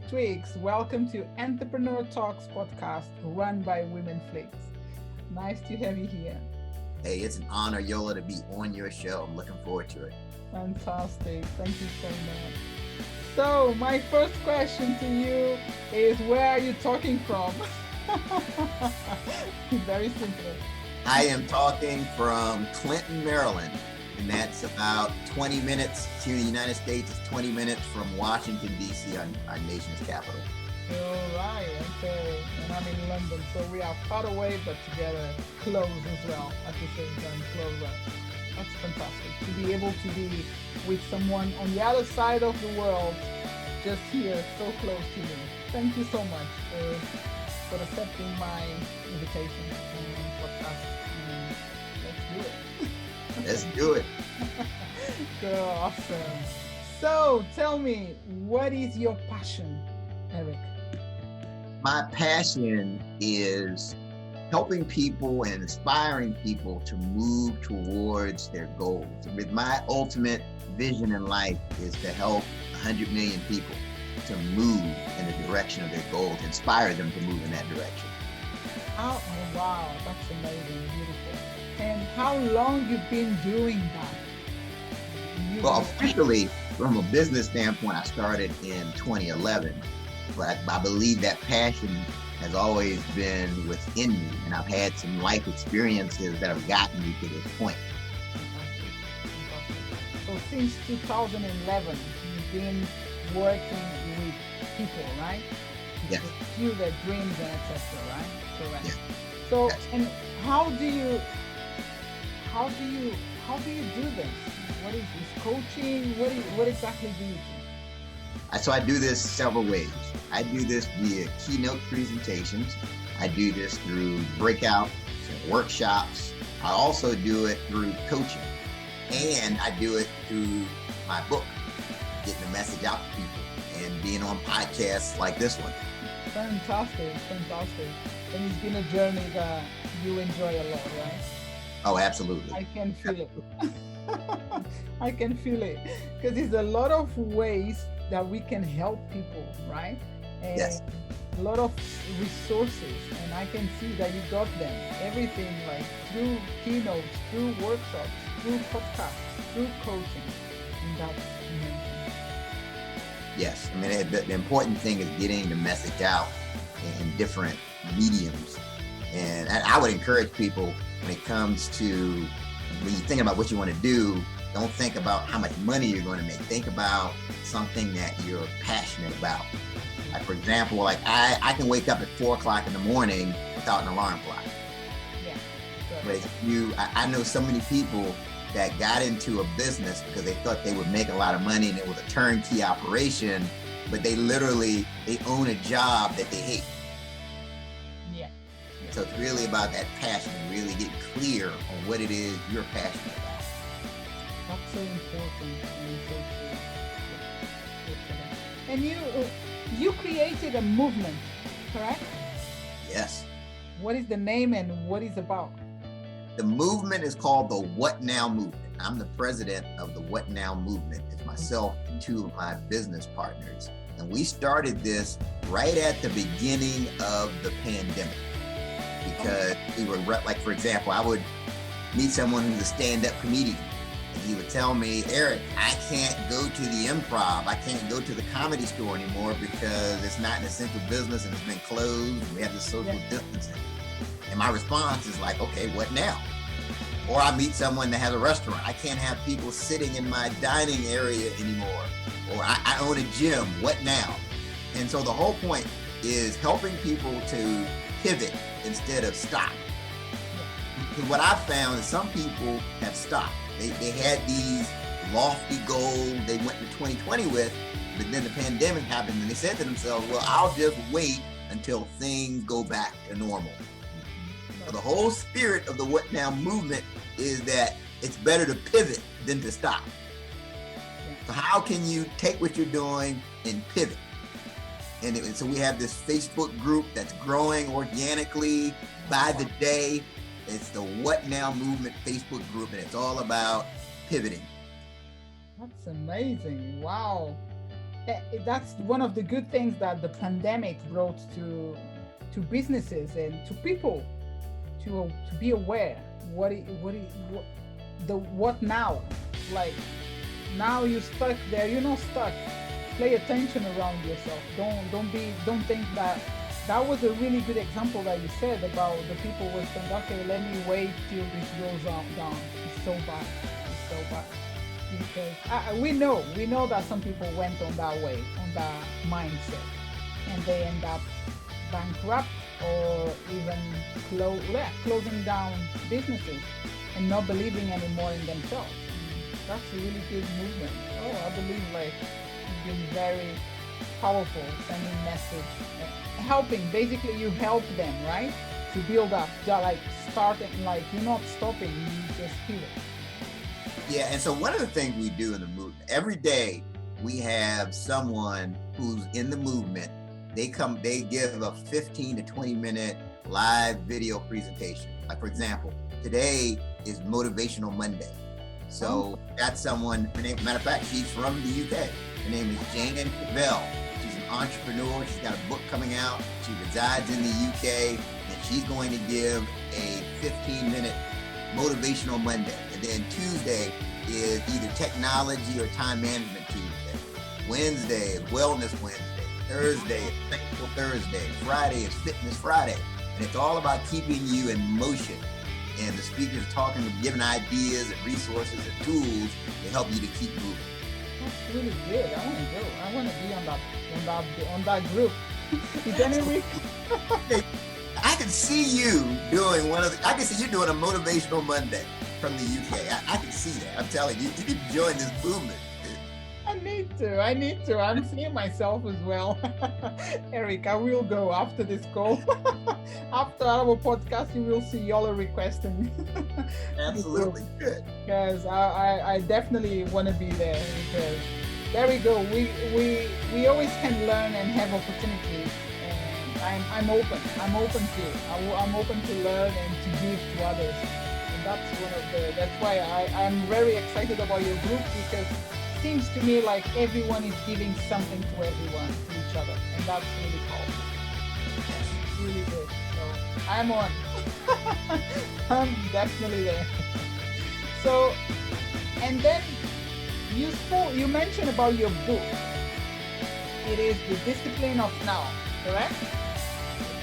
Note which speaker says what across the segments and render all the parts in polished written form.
Speaker 1: Twiggs. Welcome to Entrepreneur Talks podcast run by Women Flakes. Nice to have you here.
Speaker 2: Hey, it's an honor, Yola, to be on your show. I'm looking forward to it.
Speaker 1: Fantastic. Thank you so much. So, my first question to you is, where are you talking from? Very simple.
Speaker 2: I am talking from Clinton, Maryland, and that's about 20 minutes to the United States. It's 20 minutes from Washington, D.C., our nation's capital.
Speaker 1: All right, okay. And I'm in London, so we are far away, but together, close as well, at the same time, closer. That's fantastic to be able to be with someone on the other side of the world, just here, so close to me. Thank you so much for accepting my invitation and podcast.
Speaker 2: Let's do it.
Speaker 1: Good, awesome. So tell me, what is your passion, Eric?
Speaker 2: My passion is helping people and inspiring people to move towards their goals. With my ultimate vision in life is to help 100 million people to move in the direction of their goals, inspire them to move in that direction.
Speaker 1: Oh, wow, that's amazing, beautiful. And how long you've been doing that?
Speaker 2: Well, officially, from a business standpoint, I started in 2011, but I believe that passion has always been within me, and I've had some life experiences that have gotten me to this point.
Speaker 1: So since 2011, you've been working with people, right?
Speaker 2: Yes.
Speaker 1: To fuel their dreams and etc., right? Correct.
Speaker 2: Yes.
Speaker 1: So,
Speaker 2: Yes.
Speaker 1: and how do you do this? What is this coaching? What exactly do you do?
Speaker 2: So I do this several ways. I do this via keynote presentations. I do this through breakouts and workshops. I also do it through coaching. And I do it through my book, getting the message out to people and being on podcasts like this one.
Speaker 1: Fantastic. And it's been a journey that you enjoy a lot, right?
Speaker 2: Oh, absolutely.
Speaker 1: I can feel it. I can feel it. Because there's a lot of ways that we can help people, right? And
Speaker 2: yes.
Speaker 1: A lot of resources, and I can see that you got them. Everything, like through keynotes, through workshops, through podcasts, through coaching. And that's amazing.
Speaker 2: Yes. I mean, the important thing is getting the message out in different mediums. And I would encourage people, when it comes to, when you think about what you want to do, don't think about how much money you're going to make. Think about something that you're passionate about. Like, for example, like I can wake up at 4 o'clock in the morning without an alarm clock.
Speaker 1: Yeah.
Speaker 2: But I know so many people that got into a business because they thought they would make a lot of money and it was a turnkey operation, but they own a job that they hate.
Speaker 1: Yeah.
Speaker 2: So it's really about that passion and really get clear on what it is you're passionate about.
Speaker 1: That's so important and so true. And you created a movement, correct?
Speaker 2: Yes.
Speaker 1: What is the name and what is it about?
Speaker 2: The movement is called the What Now Movement. I'm the president of the What Now Movement. It's myself and 2 of my business partners. And we started this right at the beginning of the pandemic. Because we were, like, for example, I would meet someone who's a stand-up comedian. And he would tell me, Eric, I can't go to the Improv. I can't go to the Comedy Store anymore because it's not an essential business and it's been closed. We have this social distancing. And my response is like, okay, what now? Or I meet someone that has a restaurant. I can't have people sitting in my dining area anymore. Or I own a gym. What now? And so the whole point is helping people to pivot instead of stop. Because what I've found is some people have stopped. They had these lofty goals they went to 2020 with, but then the pandemic happened and they said to themselves, well, I'll just wait until things go back to normal. So the whole spirit of the What Now movement is that it's better to pivot than to stop. So how can you take what you're doing and pivot? And so we have this Facebook group that's growing organically by the day. It's the What Now Movement Facebook group, and it's all about pivoting.
Speaker 1: That's amazing. Wow. That's one of the good things that the pandemic brought to businesses and to people, to be aware what what now, like, now you're stuck there, you're not stuck. Pay attention around yourself. Don't think that that was a really good example that you said about the people were saying, okay, let me wait till this goes on down. It's so bad. It's so bad. Because we know that some people went on that way, on that mindset, and they end up bankrupt or even closing down businesses and not believing anymore in themselves. That's a really good movement. Oh, I believe like you've been very powerful, sending message, helping. Basically, you help them, right, to build up. Like starting, like you're not stopping. You just pivot.
Speaker 2: Yeah, and so one of the things we do in the movement, every day we have someone who's in the movement. They give a 15 to 20 minute live video presentation. Like, for example, today is Motivational Monday. So that's someone, matter of fact, she's from the UK. Her name is Jane Cavell. She's an entrepreneur. She's got a book coming out. She resides in the UK, and she's going to give a 15-minute Motivational Monday. And then Tuesday is either technology or time management Tuesday. Wednesday is Wellness Wednesday. Thursday is Thankful Thursday. Friday is Fitness Friday. And it's all about keeping you in motion. And the speakers are talking, giving ideas and resources and tools to help you to keep moving.
Speaker 1: That's really good. I want to go. I want to be on that group. Is any week?
Speaker 2: I can see you doing I can see you doing a Motivational Monday from the UK. I can see that. I'm telling you, you need to join this movement.
Speaker 1: I need to. I'm seeing myself as well. Eric, I will go after this call. After our podcast, you will see y'all are requesting.
Speaker 2: Absolutely. Good.
Speaker 1: Because I definitely want to be there, because there we go. We always can learn and have opportunities. And I'm open. I'm open to learn and to give to others. And that's why I'm very excited about your group, because seems to me like everyone is giving something to everyone, to each other, and that's really powerful. It's really good. So I'm on. I'm definitely there. So, and then you mentioned about your book. It is The Discipline of Now, correct?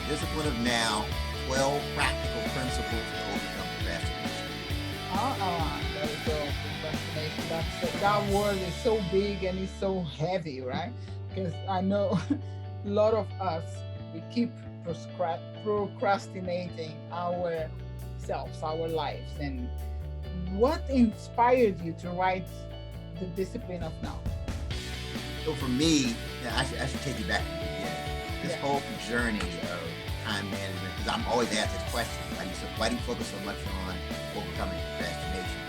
Speaker 2: The Discipline of Now, 12 Practical Principles to Overcome Procrastination.
Speaker 1: There we go. That word is so big and it's so heavy, right? Because I know a lot of us, we keep procrastinating ourselves, our lives. And what inspired you to write The Discipline of Now?
Speaker 2: So for me, I should take you back to the beginning. This whole journey of time management, because I'm always asked this question: why do you focus so much on overcoming procrastination?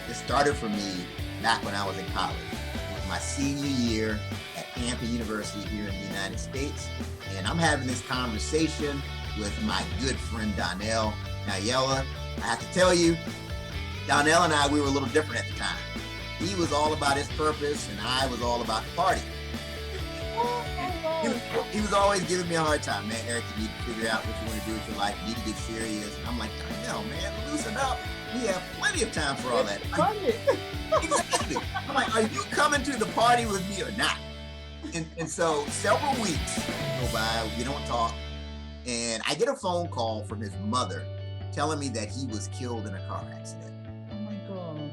Speaker 2: This started for me back when I was in college. It was my senior year at Hampton University here in the United States. And I'm having this conversation with my good friend Donnell. Now, Yella, I have to tell you, Donnell and I, we were a little different at the time. He was all about his purpose, and I was all about the party. He was always giving me a hard time. Man, Eric, you need to figure out what you want to do with your life. You need to get serious. And I'm like, Donnell, man, loosen up. We have plenty of time for all that. Exactly. I'm like, are you coming to the party with me or not? And so several weeks go by, we don't talk, and I get a phone call from his mother telling me that he was killed in a car accident.
Speaker 1: Oh my gosh.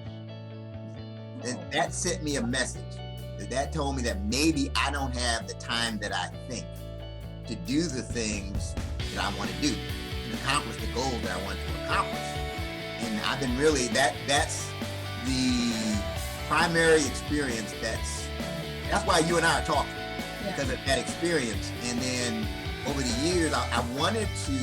Speaker 2: And that sent me a message. That told me that maybe I don't have the time that I think to do the things that I want to do and accomplish the goals that I want to accomplish. And I've been really, that's the primary experience. That's why you and I are talking, because of that experience. And then over the years, I wanted to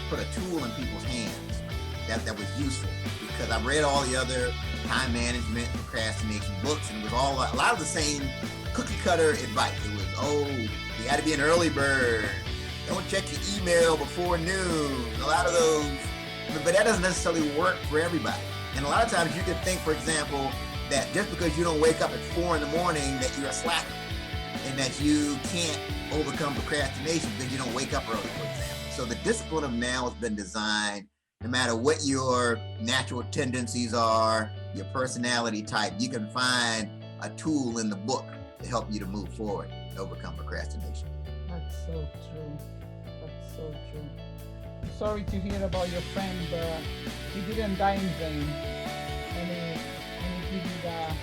Speaker 2: put a tool in people's hands that was useful, because I read all the other time management, procrastination books, and it was all a lot of the same cookie cutter advice. It was, you got to be an early bird. Don't check your email before noon. A lot of those, but that doesn't necessarily work for everybody. And a lot of times you could think, for example, that just because you don't wake up at 4 a.m, that you're a slacker. and that you can't overcome procrastination because you don't wake up early, for example. So the discipline of now has been designed, no matter what your natural tendencies are, your personality type, you can find a tool in the book to help you to move forward and overcome procrastination.
Speaker 1: That's so true. That's so true. I'm sorry to hear about your friend, but he didn't die in vain. And he gave you that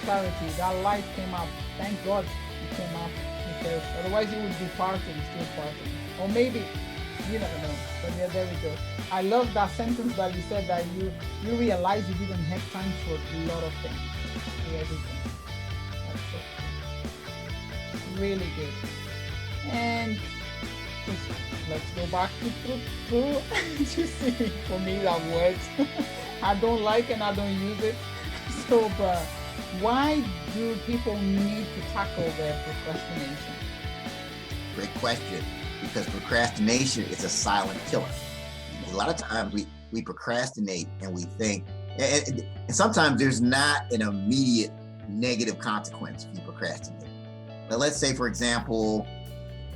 Speaker 1: clarity. That light came up. Thank God it came up, because otherwise he would be partying, still partying. Or maybe, you never know. But yeah, there we go. I love that sentence that you said, that you realize you didn't have time for a lot of things, for everything. That's so cool. Really good. And just let's go back to to see, for me that words I don't like and I don't use it. So, but why do people need to tackle their procrastination?
Speaker 2: Great question. Because procrastination is a silent killer. A lot of times we procrastinate and we think, and sometimes there's not an immediate negative consequence if you procrastinate. But let's say, for example,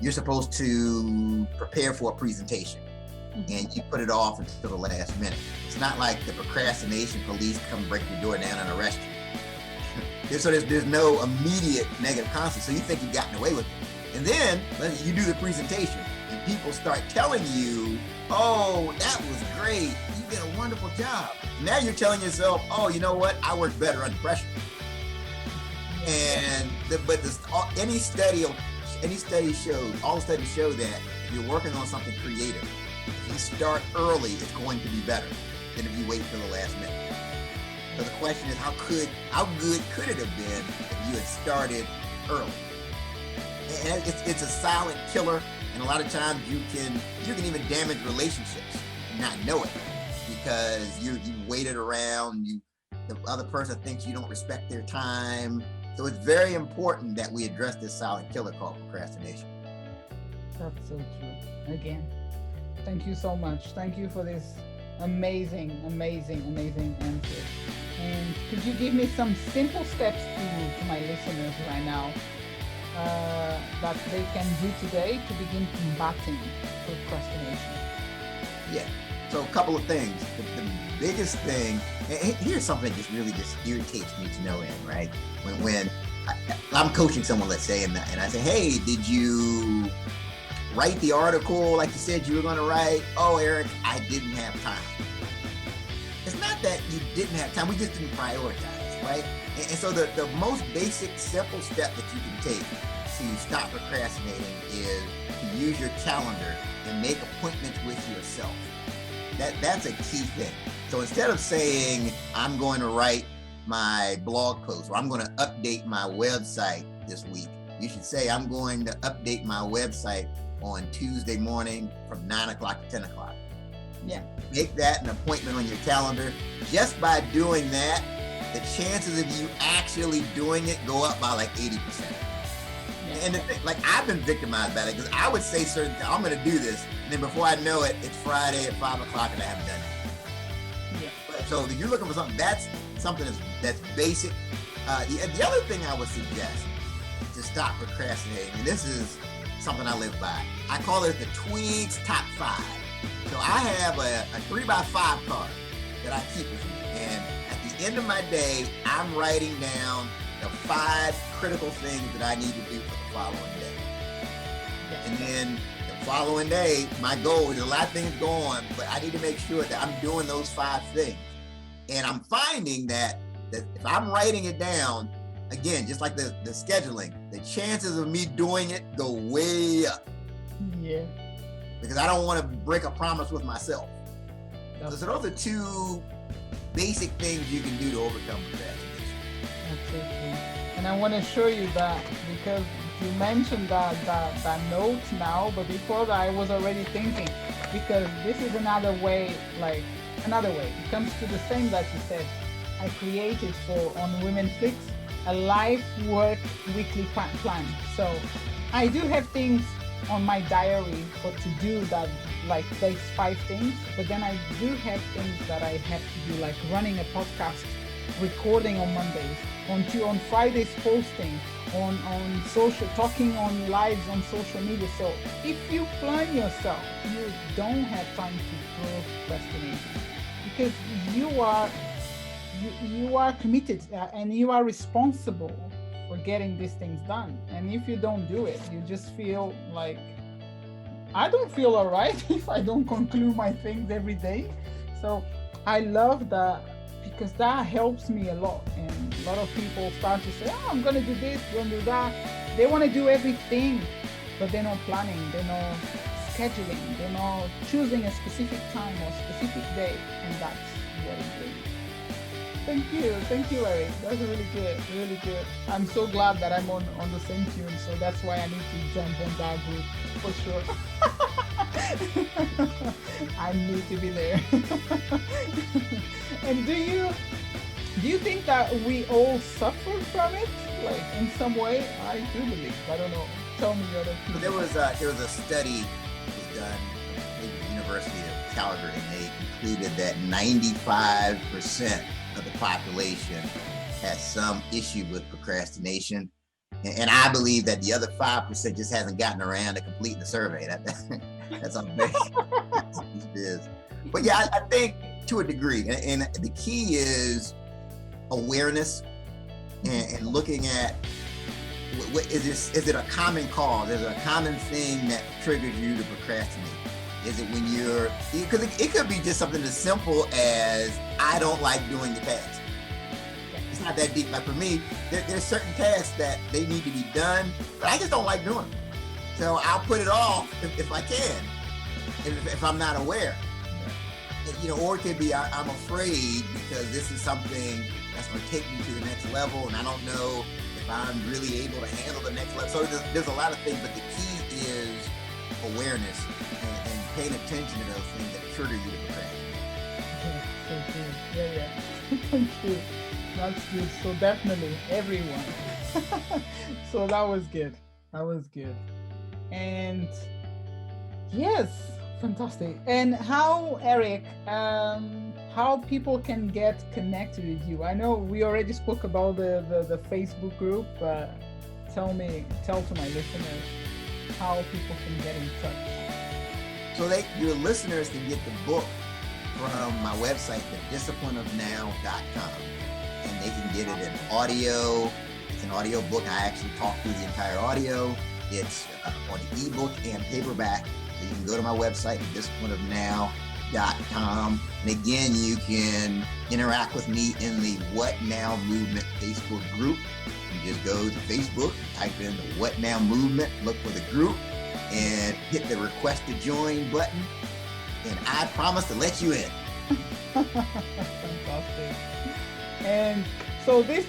Speaker 2: you're supposed to prepare for a presentation and you put it off until the last minute. It's not like the procrastination police come break your door down and arrest you. So there's no immediate negative consequence. So you think you've gotten away with it. And then you do the presentation and people start telling you, oh, that was great. You did a wonderful job. Now you're telling yourself, oh, you know what? I work better under pressure. And all the studies show that if you're working on something creative, if you start early, it's going to be better than if you wait till the last minute. So the question is, how good could it have been if you had started early? And it's a silent killer, and a lot of times you can even damage relationships and not know it, because you waited around. The other person thinks you don't respect their time. So it's very important that we address this silent killer called procrastination.
Speaker 1: That's so true. Again, thank you so much. Thank you for this amazing answer. And could you give me some simple steps to my listeners right now that they can do today to begin combating procrastination?
Speaker 2: Yeah. So a couple of things. The biggest thing, and here's something that just really irritates me to no end, right? When I'm coaching someone, let's say, and I say, hey, did you write the article like you said you were going to write? Oh, Eric, I didn't have time. It's not that you didn't have time, we just didn't prioritize, right? And so the most basic, simple step that you can take to stop procrastinating is to use your calendar and make appointments with yourself. That's a key thing. So instead of saying, I'm going to write my blog post or I'm going to update my website this week, you should say, I'm going to update my website on Tuesday morning from 9 o'clock to 10 o'clock.
Speaker 1: Yeah.
Speaker 2: Make that an appointment on your calendar. Just by doing that, the chances of you actually doing it go up by like 80%. Yeah. And I've been victimized by that, because I would say certain things, I'm going to do this, and then before I know it, it's Friday at 5 o'clock and I haven't done it. Yeah. So if you're looking for something, that's something that's basic. The other thing I would suggest to stop procrastinating, and this is something I live by, I call it the Twiggs Top 5. So I have a 3x5 card that I keep with me, and at the end of my day, I'm writing down the 5 critical things that I need to do for the following day. And then the following day, my goal is, a lot of things go on, but I need to make sure that I'm doing those 5 things. And I'm finding that if I'm writing it down, again, just like the scheduling, the chances of me doing it go way up.
Speaker 1: Yeah.
Speaker 2: Because I don't want to break a promise with myself. So those are 2 basic things you can do to overcome procrastination.
Speaker 1: That's so true. And I want to show you that, because you mentioned that note now, but before that I was already thinking, because this is another way. It comes to the same that you said. I created on Women Flix a life work weekly plan. So I do have things on my diary for to do that, like those 5 things, but then I do have things that I have to do, like running a podcast recording on Mondays, on Fridays posting, on social, talking on lives on social media. So if you plan yourself, you don't have time to procrastinate, because you are committed, and you are responsible for getting these things done. And if you don't do it, you just feel like, I don't feel all right if I don't conclude my things every day. So I love that, because that helps me a lot. And a lot of people start to say, oh, I'm going to do this, going to do that. They want to do everything, but they're not planning, they're not scheduling, they're not choosing a specific time or specific day. And that's what it is. Thank you, Eric. That's really good, really good. I'm so glad that I'm on the same tune. So that's why I need to jump on that group for sure. I need to be there. And do you think that we all suffer from it, like in some way? I do believe. I don't know. Tell me your opinion.
Speaker 2: There was a study that was done at the University of Calgary, and they concluded that 95% of the population has some issue with procrastination. And I believe that the other 5% just hasn't gotten around to completing the survey. That's all it is. But yeah, I think to a degree, and the key is awareness and looking at, is it a common cause? Is it a common thing that triggers you to procrastinate? Is it when because it could be just something as simple as, I don't like doing the task. It's not that deep. Like for me, there's certain tasks that they need to be done, but I just don't like doing them. So I'll put it off if I can, if I'm not aware. Or it could be, I'm afraid because this is something that's going to take me to the next level, and I don't know if I'm really able to handle the next level. So there's a lot of things, but the key is awareness and paying attention to those things that trigger you to procrastinate.
Speaker 1: So good. Yeah. Thank you. That's good. So definitely everyone. So that was good. And yes, fantastic. And how, Eric, how people can get connected with you? I know we already spoke about the Facebook group, but tell to my listeners how people can get in touch.
Speaker 2: So your listeners can get the book from my website, thedisciplineofnow.com, and they can get it in audio. It's an audio book. I actually talk through the entire audio. It's on ebook and paperback. So you can go to my website, thedisciplineofnow.com. And again, you can interact with me in the What Now Movement Facebook group. You just go to Facebook, type in the What Now Movement, look for the group, and hit the request to join button, and I promise to let you in.
Speaker 1: Fantastic. And so this,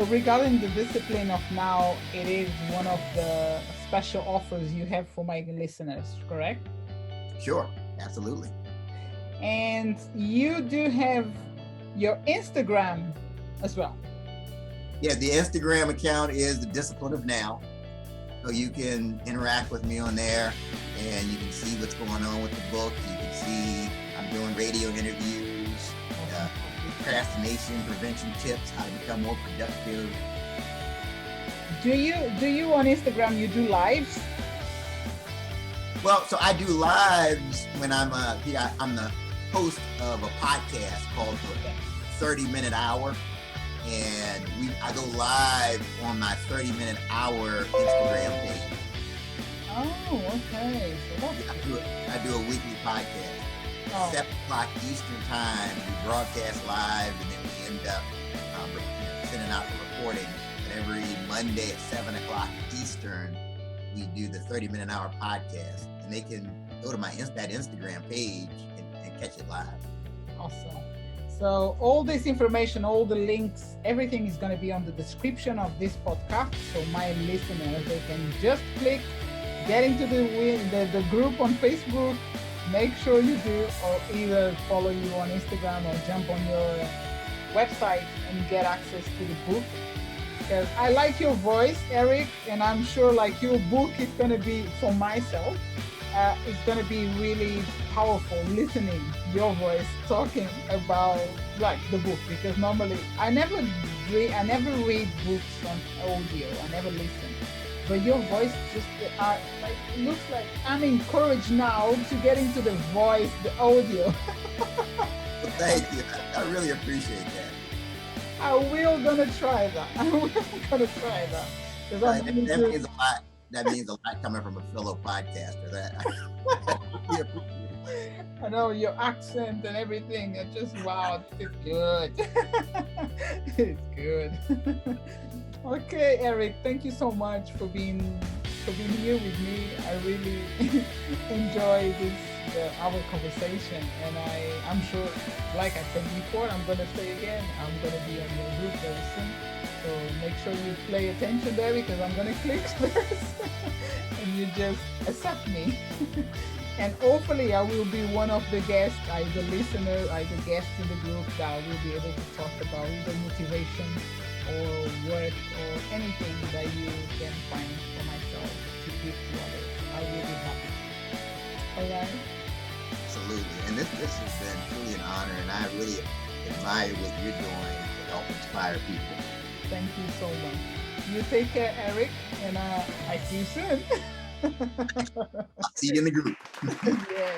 Speaker 1: regarding the discipline of now, it is one of the special offers you have for my listeners, correct?
Speaker 2: Sure, absolutely.
Speaker 1: And you do have your Instagram as well.
Speaker 2: Yeah, the Instagram account is The Discipline of Now. So you can interact with me on there, and you can see what's going on with the book. You can see I'm doing radio interviews, procrastination prevention tips, how to become more productive.
Speaker 1: Do you on Instagram, you do lives?
Speaker 2: Well, so I do lives when I'm the host of a podcast called The 30-Minute Hour. And I go live on my 30-minute hour Instagram page.
Speaker 1: Oh, okay. So
Speaker 2: I do a weekly podcast. 7 o'clock Eastern time. We broadcast live, and then we end up sending out the recording. And every Monday at 7 o'clock Eastern, we do the 30-minute hour podcast. And they can go to that Instagram page and catch it live.
Speaker 1: Awesome. So all this information, all the links, everything is going to be on the description of this podcast. So my listeners, they can just click, get into the group on Facebook, make sure you do, or either follow you on Instagram or jump on your website and get access to the book. Because I like your voice, Eric, and I'm sure like your book is going to be for myself. it's gonna be really powerful listening your voice talking about like the book, because normally I never read books on audio. I never listen. But your voice just like it looks like I'm encouraged now to get into the voice, the audio.
Speaker 2: Well, thank you. I really appreciate that.
Speaker 1: I will gonna try that. I will gonna try that because I'm going
Speaker 2: That
Speaker 1: to.
Speaker 2: means a lot. That means a lot coming from a fellow podcaster. That I really appreciate it.
Speaker 1: I know your accent and everything. It's just wow, it's good. It's good. Okay, Eric, thank you so much for being here with me. I really enjoy this our conversation, and I'm sure, like I said before, I'm gonna say again, I'm gonna be on your group very soon. So make sure you pay attention there because I'm gonna click first, and you just accept me. And hopefully, I will be one of the guests, either listener, either guest in the group that will be able to talk about either motivation or work or anything that you can find for myself to give to others. I will be happy. All right.
Speaker 2: Absolutely. And this has been truly an honor, and I really admire what you're doing to help inspire people.
Speaker 1: Thank you so much. You take care, Eric, and I see you soon.
Speaker 2: I'll see you in the group.
Speaker 1: Yeah.